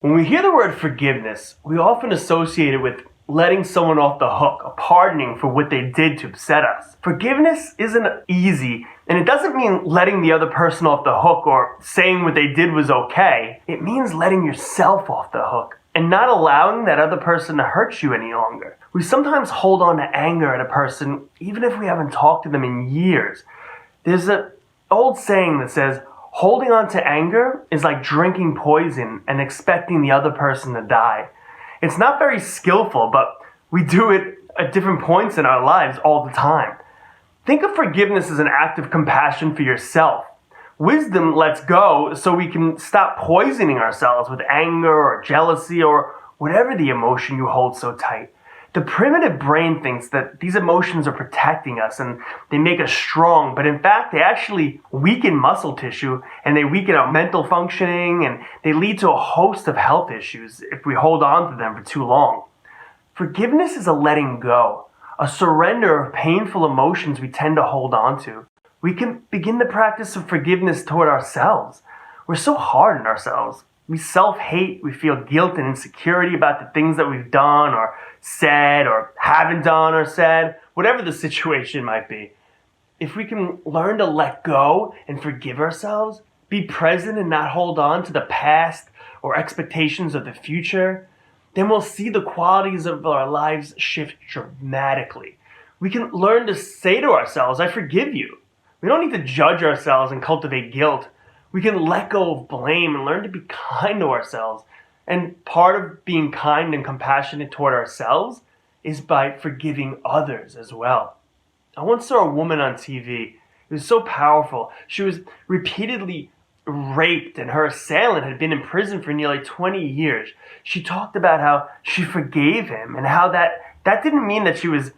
When we hear the word forgiveness, we often associate it with letting someone off the hook, a pardoning for what they did to upset us. Forgiveness isn't easy, and it doesn't mean letting the other person off the hook or saying what they did was okay. It means letting yourself off the hook and not allowing that other person to hurt you any longer. We sometimes hold on to anger at a person even if we haven't talked to them in years. There's an old saying that says, holding on to anger is like drinking poison and expecting the other person to die. It's not very skillful, but we do it at different points in our lives all the time. Think of forgiveness as an act of compassion for yourself. Wisdom lets go so we can stop poisoning ourselves with anger or jealousy or whatever the emotion you hold so tight. The primitive brain thinks that these emotions are protecting us and they make us strong, but in fact, they actually weaken muscle tissue and they weaken our mental functioning and they lead to a host of health issues if we hold on to them for too long. Forgiveness is a letting go, a surrender of painful emotions we tend to hold on to. We can begin the practice of forgiveness toward ourselves. We're so hard on ourselves. We self-hate, we feel guilt and insecurity about the things that we've done or said or haven't done or said, whatever the situation might be. If we can learn to let go and forgive ourselves, be present and not hold on to the past or expectations of the future, then we'll see the qualities of our lives shift dramatically. We can learn to say to ourselves, I forgive you. We don't need to judge ourselves and cultivate guilt. We can let go of blame and learn to be kind to ourselves. And part of being kind and compassionate toward ourselves is by forgiving others as well. I once saw a woman on TV. It was so powerful. She was repeatedly raped and her assailant had been in prison for nearly 20 years. She talked about how she forgave him and how that didn't mean that she was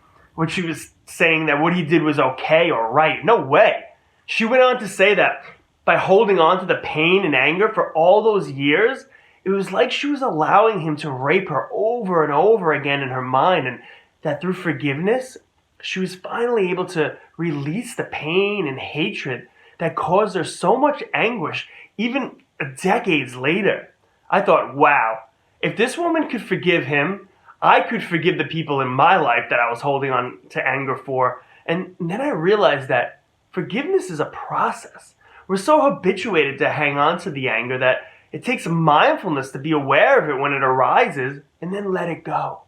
saying that what he did was okay or right. No way. She went on to say that by holding on to the pain and anger for all those years, it was like she was allowing him to rape her over and over again in her mind, and that through forgiveness, she was finally able to release the pain and hatred that caused her so much anguish even decades later. I thought, wow, if this woman could forgive him, I could forgive the people in my life that I was holding on to anger for. And then I realized that forgiveness is a process. We're so habituated to hang on to the anger that it takes mindfulness to be aware of it when it arises and then let it go.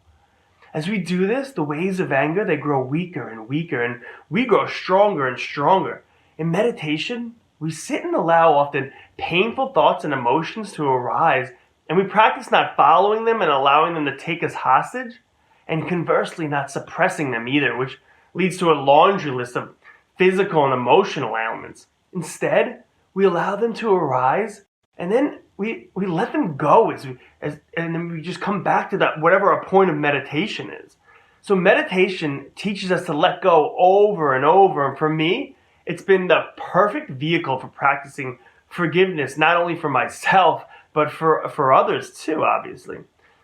As we do this, the waves of anger, they grow weaker and weaker and we grow stronger and stronger. In meditation, we sit and allow often painful thoughts and emotions to arise, and we practice not following them and allowing them to take us hostage, and conversely not suppressing them either, which leads to a laundry list of physical and emotional ailments. Instead, we allow them to arise, and then we let them go and then we just come back to that whatever our point of meditation is. So meditation teaches us to let go over and over, and for me, it's been the perfect vehicle for practicing forgiveness, not only for myself, but for others too, obviously.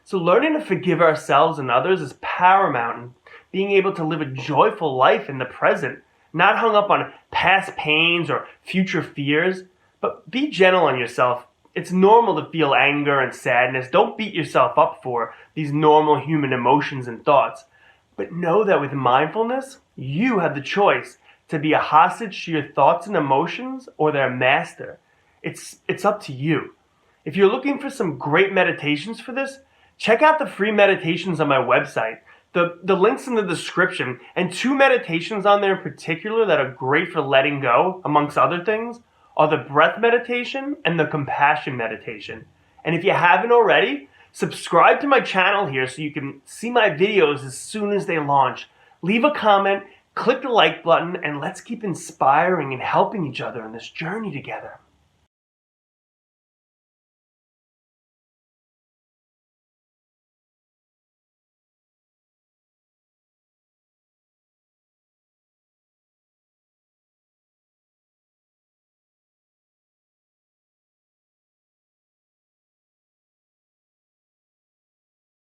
So learning to forgive ourselves and others is paramount in being able to live a joyful life in the present, not hung up on past pains or future fears, but be gentle on yourself. It's normal to feel anger and sadness. Don't beat yourself up for these normal human emotions and thoughts. But know that with mindfulness, you have the choice to be a hostage to your thoughts and emotions or their master. It's up to you. If you're looking for some great meditations for this, check out the free meditations on my website. The link's in the description, and 2 meditations on there in particular that are great for letting go, amongst other things, are the breath meditation and the compassion meditation. And if you haven't already, subscribe to my channel here so you can see my videos as soon as they launch. Leave a comment, click the like button, and let's keep inspiring and helping each other in this journey together.